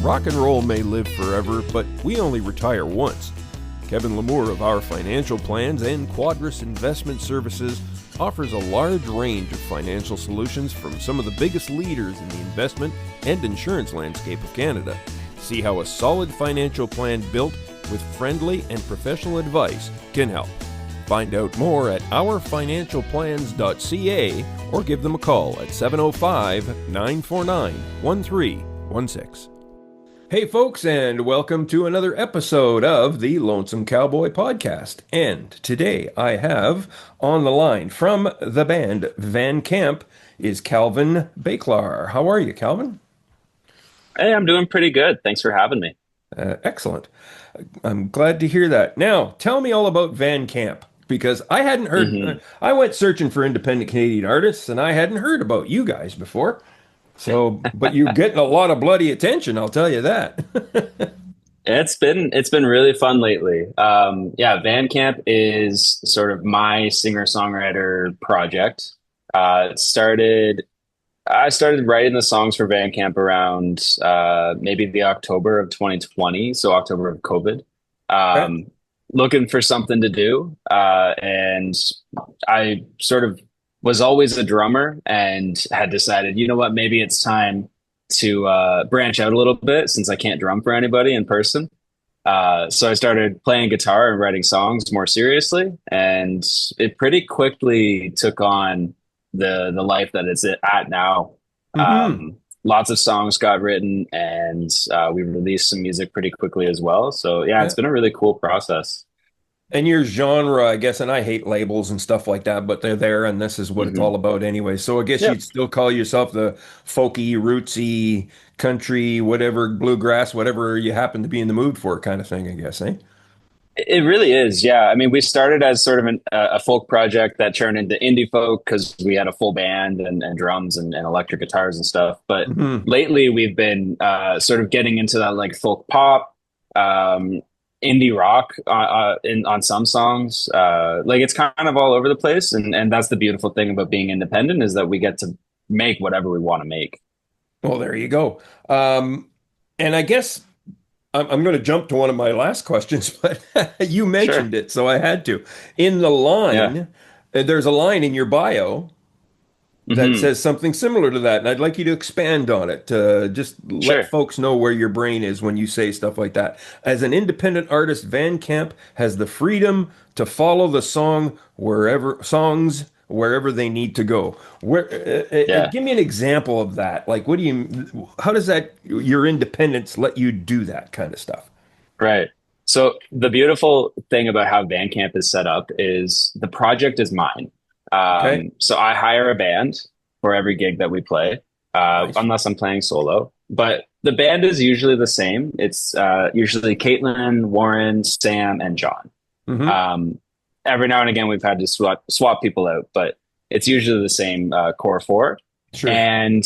Rock and roll may live forever, but we only retire once. Kevin Lamour of Our Financial Plans and Quadris Investment Services offers a large range of financial solutions from some of the biggest leaders in the investment and insurance landscape of Canada. See how a solid financial plan built with friendly and professional advice can help. Find out more at ourfinancialplans.ca or give them a call at 705-949-1316. Hey folks, and welcome to another episode of the Lonesome Cowboy Podcast. And today I have on the line from the band VANCAMP is Calvin Bakelaar. How are you, Calvin? Hey, I'm doing pretty good. Thanks for having me. Excellent. I'm glad to hear that. Now, tell me all about VANCAMP, because I hadn't heard. I went searching for independent Canadian artists, and I hadn't heard about you guys before. So, but you're getting a lot of bloody attention, I'll tell you that. It's been really fun lately. Yeah, VANCAMP is sort of my singer-songwriter project. I started writing the songs for VANCAMP around maybe the October of 2020, so October of COVID. Okay. Looking for something to do, and I sort of was always a drummer and had decided, you know what, maybe it's time to branch out a little bit since I can't drum for anybody in person. So I started playing guitar and writing songs more seriously, and it pretty quickly took on the life that it's at now. hmm Lots of songs got written, and we released some music pretty quickly as well. So yeah, Yeah. it's been a really cool process. And your genre, I guess, and I hate labels and stuff like that, but they're there, and this is what it's Hmm. all about anyway. So I guess Yeah. you'd still call yourself the folky, rootsy, country, whatever, bluegrass, whatever you happen to be in the mood for kind of thing, I guess, eh? It really is, yeah. I mean, we started as sort of a folk project that turned into indie folk because we had a full band and drums and electric guitars and stuff. But hmm lately, we've been sort of getting into that like folk pop, indie rock on some songs. Like it's kind of all over the place, and that's the beautiful thing about being independent is that we get to make whatever we want to make. Well, there you go. And I guess I'm going to jump to one of my last questions, but you Sure. mentioned it, so I had to. In the Yeah. line, there's a line in your bio that Hmm. says something similar to that, and I'd like you to expand on it. Just let Sure. folks know where your brain is when you say stuff like that. As an independent artist, Van Camp has the freedom to follow the songs wherever they need to go. Yeah. Give me an example of that. Like, how does that your independence let you do that kind of stuff? Right. So the beautiful thing about how Bandcamp is set up is the project is mine. Okay, So I hire a band for every gig that we play, nice. unless I'm playing solo. But the band is usually the same. It's usually Caitlin, Warren, Sam, and John. hmm Um, every now and again, we've had to swap people out, but it's usually the same core four. Sure. And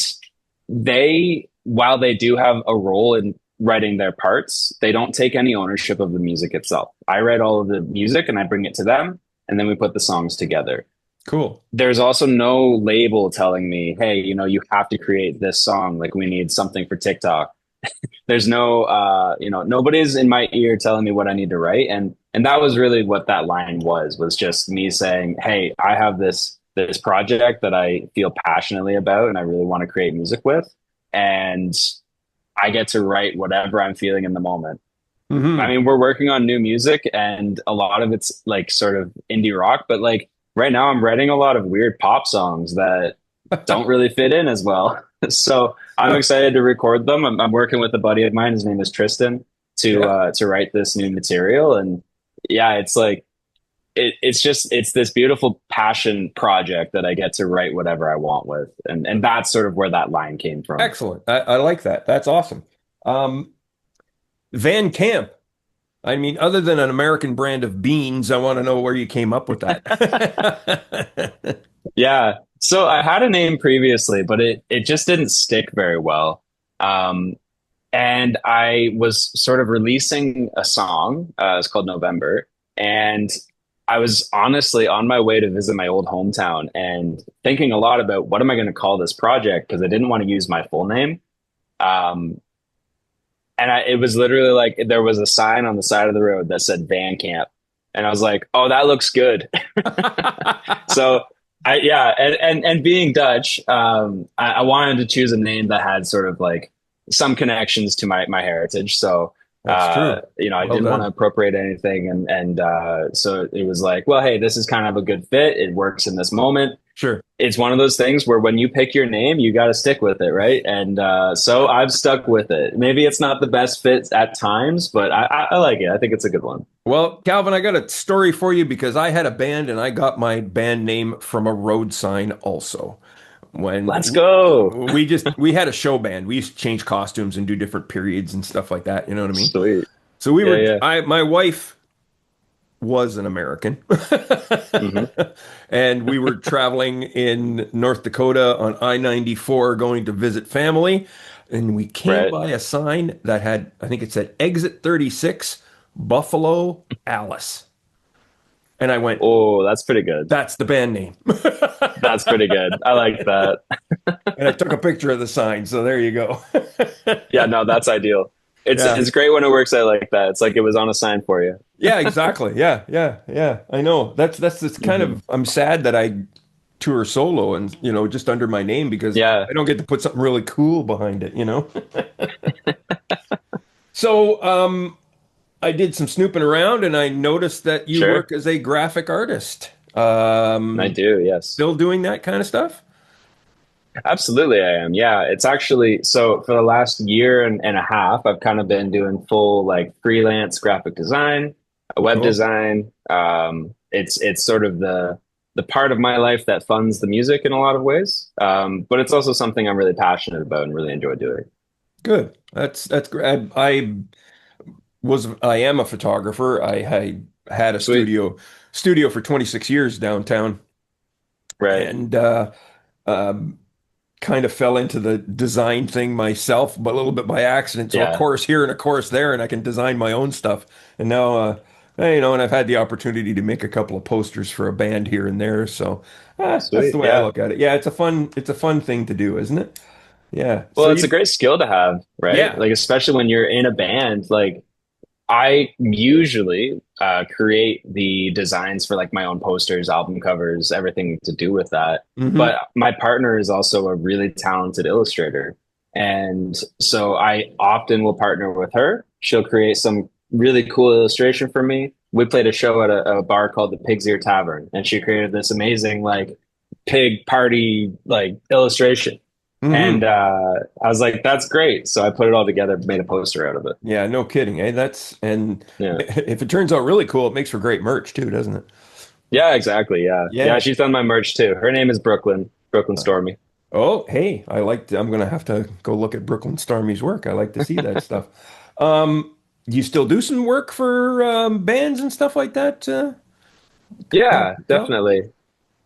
while they do have a role in writing their parts, they don't take any ownership of the music itself. I write all of the music and I bring it to them, and then we put the songs together. Cool. There's also no label telling me, hey, you have to create this song. Like we need something for TikTok. There's no, nobody's in my ear telling me what I need to write. And that was really what that line was just me saying, hey, I have this project that I feel passionately about and I really want to create music with. And I get to write whatever I'm feeling in the moment. I hmm mean, we're working on new music and a lot of it's like sort of indie rock, but like right now I'm writing a lot of weird pop songs that don't really fit in as well. So I'm excited to record them. I'm working with a buddy of mine. His name is Tristan Yeah. to write this new material. And yeah, it's like it's this beautiful passion project that I get to write whatever I want with. And that's sort of where that line came from. Excellent. I like that. That's awesome. Um, Van Camp. I mean, other than an American brand of beans, I want to know where you came up with that. Yeah. So I had a name previously, but it just didn't stick very well. Um, and I was sort of releasing a song. It's called November, and I was honestly on my way to visit my old hometown and thinking a lot about what am I going to call this project because I didn't want to use my full name. Um, it was literally like there was a sign on the side of the road that said VANCAMP, and I was like, oh, that looks good. So yeah, and being Dutch, I wanted to choose a name that had sort of like some connections to my heritage. So That's true. I Well didn't want to done. appropriate anything, and so it was like, well, hey, this is kind of a good fit. It works in this moment. Sure. It's one of those things where when you pick your name, you got to stick with it, right? And so I've stuck with it. Maybe it's not the best fit at times, but I like it. I think it's a good one. Well, Calvin, I got a story for you because I had a band and I got my band name from a road sign also. Let's When go. we had a show band. We used to change costumes and do different periods and stuff like that, you know what I mean? Sweet. So we Yeah, were yeah. I my wife was an American. Hmm. And we were traveling in North Dakota on I-94 going to visit family. And we came Right. by a sign that had, I think it said exit 36, Buffalo, Alice. And I went, Oh, that's pretty good. that's the band name. That's pretty good. I like that. And I took a picture of the sign. So there you go. Yeah, no, that's ideal. Yeah. It's great when it works out like that. It's like it was on a sign for you. Yeah, exactly. Yeah, yeah, yeah. I know. That's this kind Hmm. of I'm sad that I tour solo and just under my name because Yeah, I don't get to put something really cool behind it. So, I did some snooping around and I noticed that you sure. work as a graphic artist. I do. Yes. Still doing that kind of stuff? Absolutely, I am. Yeah, it's actually so for the last year and a half, I've kind of been doing full like freelance graphic design, web Cool. design. It's sort of the part of my life that funds the music in a lot of ways. But it's also something I'm really passionate about and really enjoy doing. Good. That's great. I am a photographer. I had a Sweet. studio for 26 years downtown Right. and um, kind of fell into the design thing myself, but a little bit by accident. So a Yeah. course here and a course there, and I can design my own stuff. And now, and I've had the opportunity to make a couple of posters for a band here and there. So that's Sweet. the way I Yeah. look at it. Yeah, it's a fun thing to do, isn't it? Yeah. So Well, it's a you, great skill to have, right? yeah. Like especially when you're in a band, like I usually create the designs for like my own posters, album covers, everything to do with that. Hmm. But my partner is also a really talented illustrator. And so I often will partner with her. She'll create some really cool illustration for me. We played a show at a bar called the Pig's Ear Tavern, and she created this amazing like pig party like illustration. And Hmm. I was like, that's great. So I put it all together, made a poster out of it. Yeah, no kidding. And Yeah. if it turns out really cool, it makes for great merch too, doesn't it? Yeah, exactly. Yeah. Yeah, Yeah. she's done my merch too. Her name is Brooklyn Stormy. Oh, hey, I'm gonna have to go look at Brooklyn Starmy's work. I like to see that stuff. Um, you still do some work for bands and stuff like that, Yeah, Cal? definitely.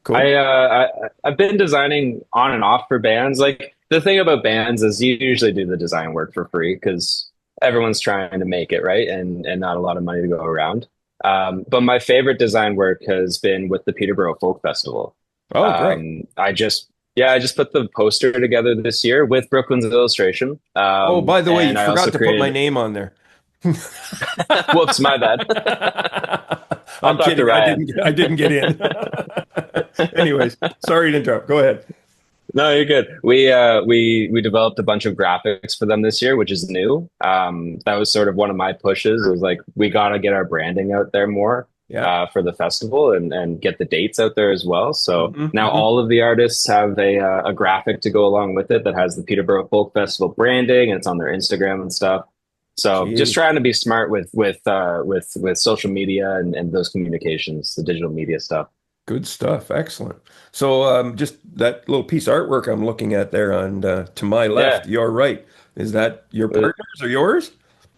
Cool. I've been designing on and off for bands. Like the thing about bands is you usually do the design work for free because everyone's trying to make it, right? And not a lot of money to go around. But my favorite design work has been with the Peterborough Folk Festival. Oh, great. I just put the poster together this year with Brooklyn's illustration. Oh, by the way, you And I also forgot to put my created, name on there. whoops, my bad. I'll I'm talk to kidding. Ryan. I didn't get in. Anyways, sorry to interrupt. Go ahead. No, you're good. We developed a bunch of graphics for them this year, which is new. That was sort of one of my pushes. It was like we got to get our branding out there more Yeah. for the festival and get the dates out there as well. So Hmm. now Hmm. all of the artists have a graphic to go along with it that has the Peterborough Folk Festival branding, and it's on their Instagram and stuff. So just Jeez. trying to be smart with social media and those communications, the digital media stuff. Good stuff. Excellent. So, just that little piece of artwork I'm looking at there on to my left, Yeah, your right. Is that your uh, partner's or yours?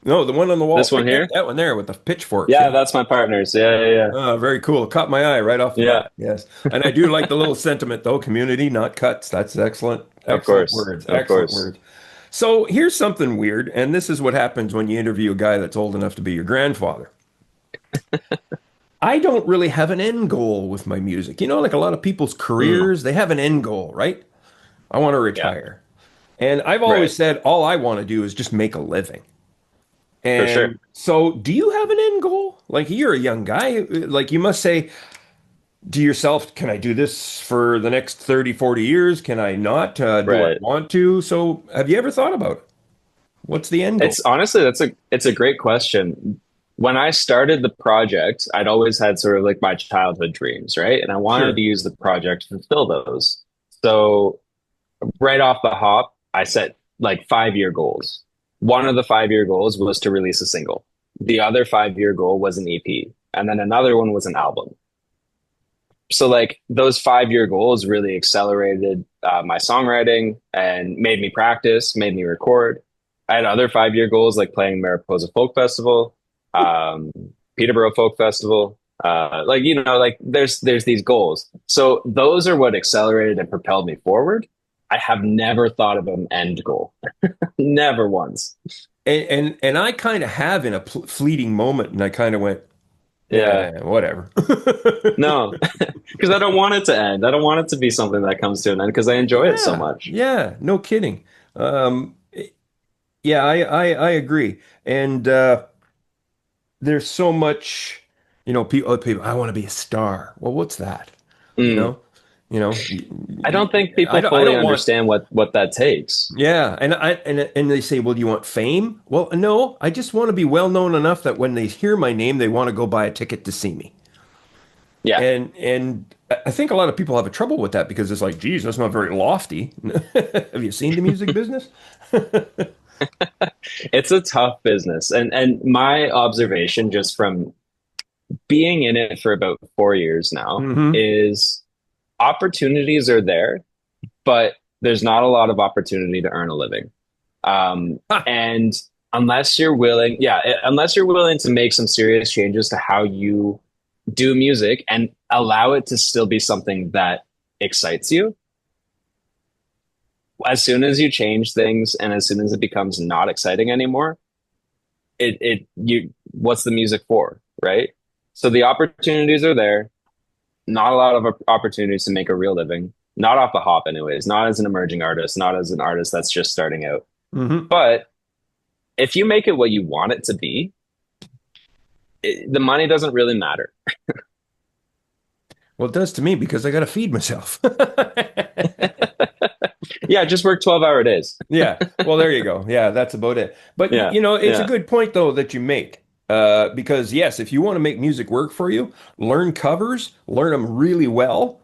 No, the one on the wall. this one Right there. here. That one there with the pitchforks. Yeah, Yeah. that's my partner's. Yeah. Very cool. Caught my eye right off the Yeah. bat. Yes. And I do like the little sentiment though. Community, not cuts. That's excellent. Of Excellent course. words. Of Excellent course. words. So here's something weird, and this is what happens when you interview a guy that's old enough to be your grandfather. I don't really have an end goal with my music. Like a lot of people's Mm, careers, they have an end goal, right? I want to yeah. retire. And I've Right. always said all I want to do is just make a living. For sure. And so, do you have an end goal? Like, you're a young guy. Like, you must say to yourself, can I do this for the next 30, 40 years? Can I not? Do I Right. want to? So, have you ever thought about it? What's the end goal? It's honestly, it's a great question. When I started the project, I'd always had sort of like my childhood dreams, right? And I wanted to Sure. use the project to fulfill those. So right off the hop, I set like 5 year goals. One of the 5 year goals was to release a single. The other 5 year goal was an EP. And then another one was an album. So like those 5 year goals really accelerated my songwriting and made me practice, made me record. I had other 5 year goals like playing Mariposa Folk Festival, um, Peterborough Folk Festival. Like like there's these goals. So those are what accelerated and propelled me forward. I have never thought of an end goal, never once. And I kind of have in a fleeting moment, and I kind of went, Yeah, yeah, whatever. no, because I don't want it to end. I don't want it to be something that comes to an end because I enjoy it so Yeah, much. yeah, no kidding. Um, yeah, I agree. And there's so much, people, I want to be a star. Well, what's that? You Mm. know, you know, I don't think people I fully don't want. understand what that takes. Yeah, and they say, well, do you want fame? Well, no, I just want to be well known enough that when they hear my name, they want to go buy a ticket to see me. Yeah, And I think a lot of people have a trouble with that because it's like, geez, that's not very lofty. Have you seen the music business? it's a tough business. And my observation just from being in it for about 4 years now Hmm. is opportunities are there, but there's not a lot of opportunity to earn a living. Ha, And unless you're willing, yeah, unless you're willing to make some serious changes to how you do music and allow it to still be something that excites you, as soon as you change things and as soon as it becomes not exciting anymore, you what's the music for, right? So the opportunities are there, not a lot of opportunities to make a real living, not off the hop anyways, not as an emerging artist, not as an artist that's just starting out. hmm. But if you make it what you want it to be, the money doesn't really matter. Well, it does to me because I got to feed myself. Yeah, just work 12-hour days. Yeah. Well, there you go. Yeah, that's about it. But Yeah, it's a yeah, good point though that you make. Because yes, if you want to make music work for you, learn covers, learn them really well,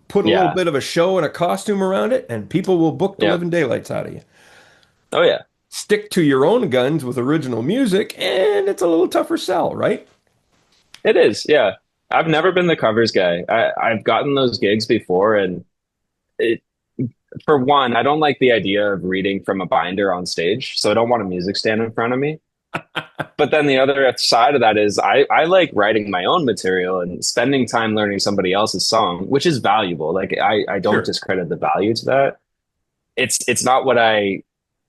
put a little yeah, bit of a show and a costume around it, and people will book the yeah. living daylights out of you. Oh yeah, Stick to your own guns with original music, and it's a little tougher sell, right? it is. Yeah. I've never been the covers guy. I've gotten those gigs before, and it, for one, I don't like the idea of reading from a binder on stage, so I don't want a music stand in front of me. But then the other side of that is I like writing my own material and spending time learning somebody else's song, which is valuable. Like I don't Sure. discredit the value to that. It's not what I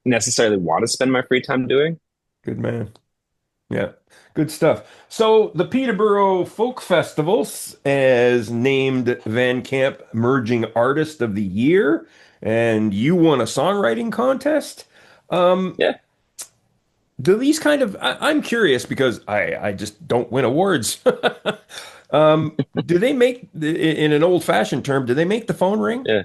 necessarily want to spend my free time doing. Good man. Yeah, good stuff. So the Peterborough Folk Festival is named VanCamp Emerging Artist of the Year, and you won a songwriting contest. Um, Yeah. do these kind of, I'm curious because I just don't win awards. Do they make, in an old-fashioned term, do they make the phone ring? Yeah.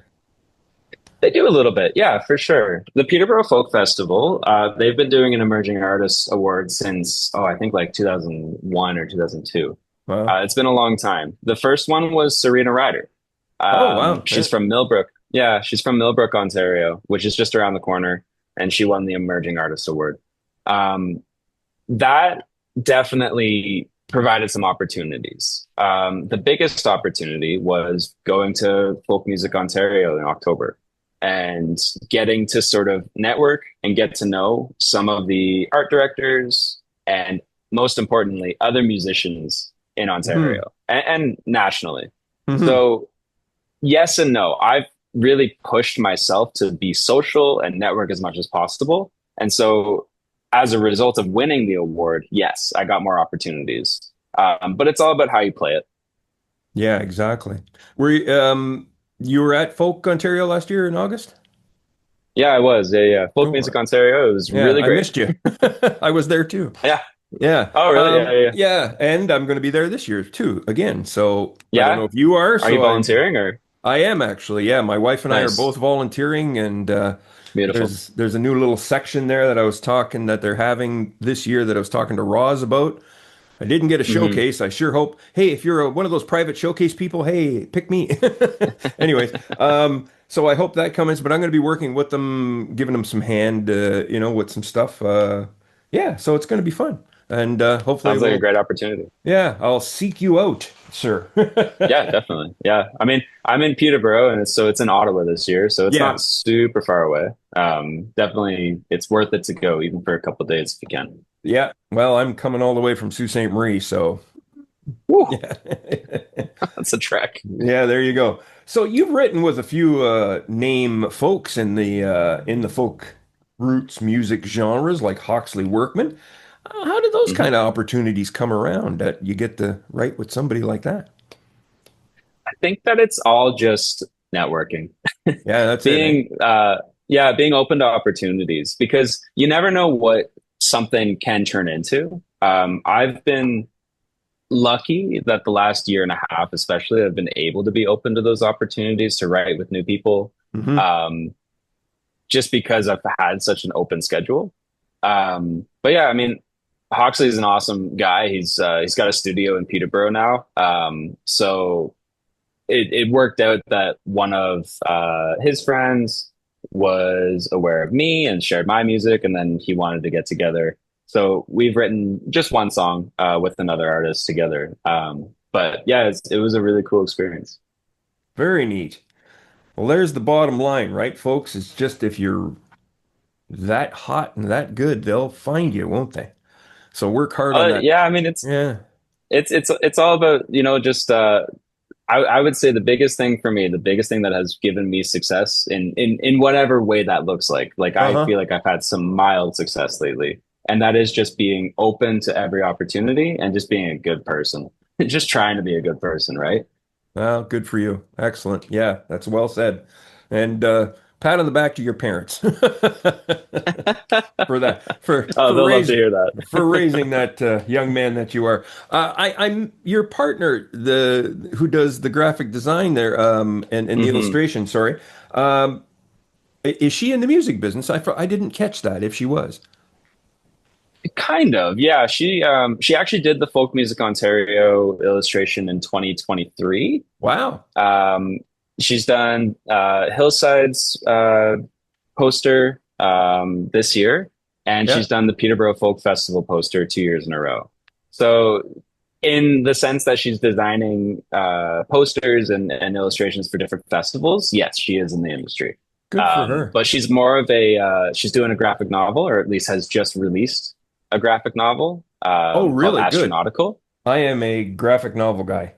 They do a little bit, yeah, for sure. The Peterborough Folk Festival, they've been doing an Emerging Artists Award since, I think like 2001 or 2002. Wow. It's been a long time. The first one was Serena Ryder. Oh, wow. She's Yeah. from Millbrook. Yeah, she's from Millbrook, Ontario, which is just around the corner, and she won the Emerging Artist Award. Um, that definitely provided some opportunities. The biggest opportunity was going to Folk Music Ontario in October and getting to sort of network and get to know some of the art directors and most importantly, other musicians in Hmm. Ontario and nationally. Hmm. So, yes and no. I've really pushed myself to be social and network as much as possible. And so, as a result of winning the award, yes, I got more opportunities. But it's all about how you play it. Yeah, exactly. You were at Folk Ontario last year in August? Yeah, I was. Yeah, yeah. Folk Oh, Music Ontario. It was yeah, really I great. missed you. I was there too. Yeah. Yeah. Oh, really? Yeah, yeah, yeah. Yeah, and I'm going to be there this year too again. So I don't know Yeah? if you are, Are you so volunteering or? I am actually. Yeah, my wife and I are Nice. both volunteering, and Beautiful. there's a new little section there that I was talking that they're having this year that I was talking to Roz about. I didn't get a Hmm. showcase. I sure hope. Hey, if you're one of those private showcase people, hey, pick me. Anyways, so I hope that comes. But I'm going to be working with them, giving them some hand, with some stuff. Yeah, so it's going to be fun, and hopefully Sounds like a we'll. great opportunity. Yeah, I'll seek you out, sir. Yeah, definitely. Yeah. I mean, I'm in Peterborough and it's in Ottawa this year, so it's Yeah, not super far away. Definitely it's worth it to go even for a couple of days if you can. yeah. Well, I'm coming all the way from Sault Ste. Marie, so Woo, yeah. that's a trek. Yeah, there you go. So you've written with a few name folks in the folk roots music genres like Hawksley Workman. How did those Mhm. kind of opportunities come around that you get to write with somebody like that? I think that it's all just networking. Yeah, that's it, eh? Being yeah, being open to opportunities because you never know what something can turn into. I've been lucky that the last year and a half, especially, I've been able to be open to those opportunities to write with new people. Hmm. Um, just because I've had such an open schedule. But yeah, I mean, Hawksley's an awesome guy. He's got a studio in Peterborough now. So it worked out that one of his friends was aware of me and shared my music, and then he wanted to get together. So we've written just one song with another artist together. But yeah, it was a really cool experience. Very neat. Well, there's the bottom line, right, folks? It's just if you're that hot and that good, they'll find you, won't they? So work hard on that. Yeah, I mean Yeah. it's all about just I would say the biggest thing for me, the biggest thing that has given me success in whatever way that looks like I Uh-huh. feel like I've had some mild success lately, and that is just being open to every opportunity and just being a good person, just trying to be a good person, right? Well, good for you. Excellent. Yeah, that's well said. And pat on the back to your parents for that, Oh, they'll love to hear for that. raising that young man that you are. I'm your partner, the who does the graphic design there, and the Hmm. illustration. Sorry, um, is she in the music business? I didn't catch that. If she was, Kind of, yeah. She actually did the Folk Music Ontario illustration in 2023. wow. Um, she's done Hillside's poster this year, and Yeah. she's done the Peterborough Folk Festival poster 2 years in a row. So, in the sense that she's designing posters and illustrations for different festivals, yes, she is in the industry. Good for her. But she's more of a she's doing a graphic novel, or at least has just released a graphic novel Oh, called really? Good. Astronautical. I am a graphic novel guy.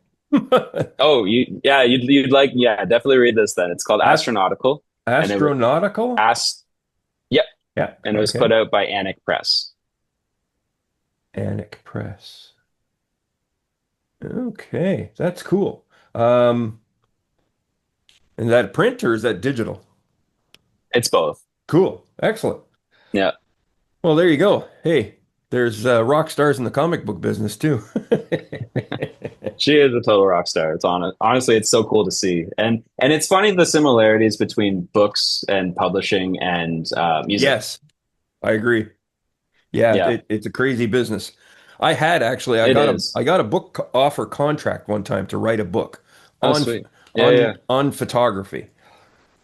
Oh, you'd like definitely read this then. It's called Ast Astronautical, and it Astronautical? asked yep, Yeah. and it was Okay. put out by Anik Press. Anik Press. Okay, that's cool. Um, and that print or is that digital? It's both. Cool. Excellent. Yeah, Well, there you go. Hey, there's rock stars in the comic book business too. she is a total rock star. Honestly, it's so cool to see, and it's funny the similarities between books and publishing and music. Yes, I agree. Yeah, Yeah, it's a crazy business. I had actually it is. I got a book offer contract one time to write a book Oh, on sweet. Yeah, yeah. on photography.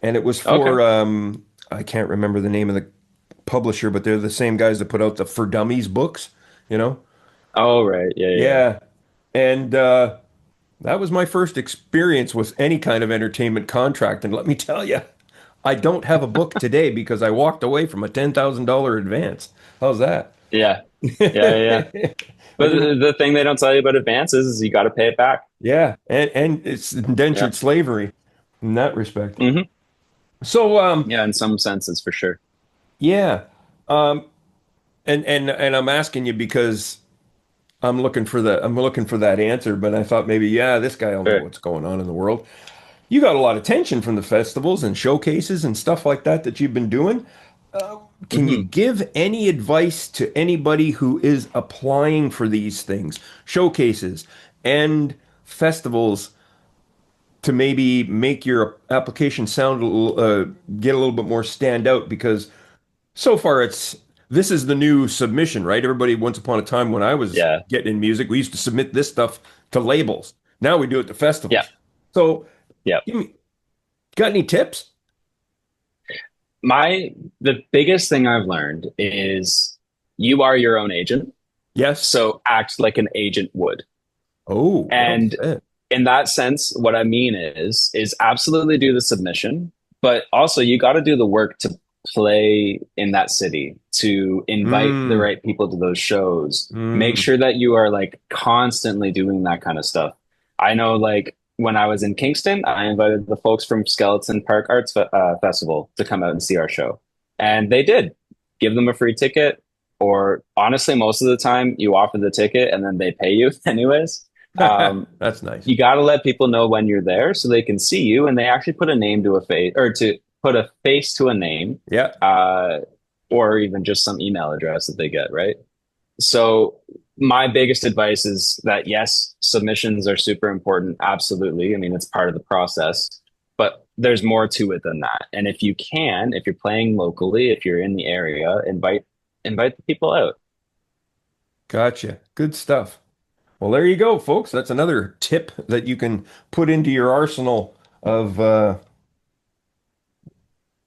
And it was Okay. for I can't remember the name of the publisher, but they're the same guys that put out the For Dummies books, you know? Oh, right. Yeah, yeah, yeah. Yeah. And that was my first experience with any kind of entertainment contract. And let me tell you, I don't have a book today because I walked away from a $10,000 advance. How's that? Yeah, yeah, yeah, yeah. I But didn't. the thing they don't tell you about advances is you got to pay it back. Yeah, and it's Yeah. indentured slavery in that respect. Hmm. So Yeah, in some senses, for sure. yeah. Um and I'm asking you because I'm looking for that answer, but I thought maybe, yeah, this guy will know Sure. what's going on in the world. you got a lot of attention from the festivals and showcases and stuff like that that you've been doing. Can you Hmm. give any advice to anybody who is applying for these things, showcases and festivals, to maybe make your application sound a little, get a little bit more stand out? Because so far this is the new submission, right? Everybody, once upon a time when I was Yeah. getting in music, we used to submit this stuff to labels. Now we do it to Yeah. festivals. So, Yeah. give me, got any tips? The biggest thing I've learned is you are your own agent. Yes. So act like an agent would. Oh, well And said. in that sense, what I mean is absolutely do the submission, but also you got to do the work to play in that city, to invite the Mm, right people to those shows. Make mm. sure that you are like constantly doing that kind of stuff. I know, like when I was in Kingston, I invited the folks from Skeleton Park Festival to come out and see our show, and they did. Give them a free ticket, or honestly, most of the time you offer the ticket and then they pay you anyways. Um, That's nice. you got to let people know when you're there so they can see you and they actually put a name to a face, or to put a face to a name, Yeah. uh, or even just some email address that they get, right? So my biggest advice is that yes, submissions are super important. Absolutely. I mean, it's part of the process, but there's more to it than that. And if you can, if you're playing locally, if you're in the area, invite the people out. Gotcha. Good stuff. Well, there you go, folks. That's another tip that you can put into your arsenal of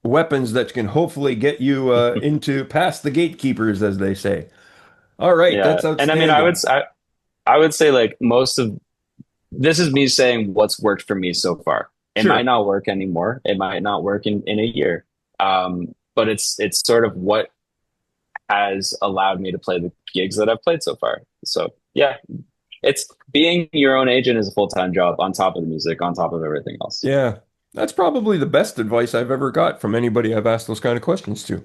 weapons that can hopefully get you into past the gatekeepers, as they say. All right, Yeah. that's And I mean, outstanding. I would say like most of this is me saying what's worked for me so far. It might Sure. not work anymore. It might not work in a year. But it's sort of what has allowed me to play the gigs that I've played so far. So yeah, it's being your own agent is a full-time job on top of the music, on top of everything else. Yeah, that's probably the best advice I've ever got from anybody I've asked those kind of questions to.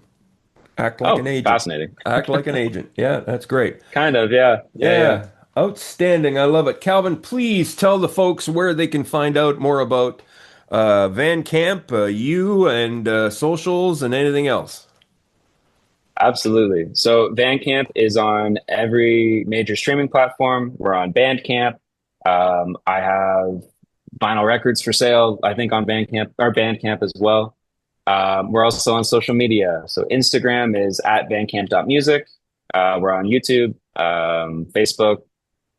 Act like an Oh, agent. fascinating. Act like an agent. Yeah, that's great. Kind of, yeah. Yeah, yeah. Yeah, outstanding. I love it. Calvin, please tell the folks where they can find out more about Van Camp, you, and socials and anything else. Absolutely. So Bandcamp is on every major streaming platform. We're on Bandcamp. I have vinyl records for sale, I think on Bandcamp or Bandcamp as well. We're also on social media. So Instagram is at bandcamp.music. We're on YouTube, Facebook,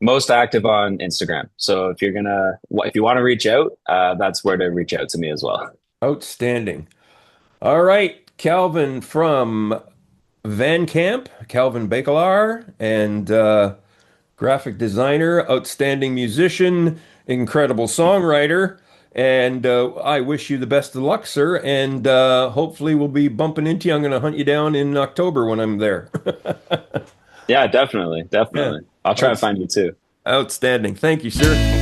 most active on Instagram. So if you want to reach out, that's where to reach out to me as well. Outstanding. All right, Calvin from Van Camp, Calvin Bakelaar, and graphic designer, outstanding musician, incredible songwriter. And I wish you the best of luck, sir. And hopefully we'll be bumping into you. I'm going to hunt you down in October when I'm there. Yeah, definitely, Yeah, definitely. I'll try to Outs- find you too. outstanding. Thank you, sir.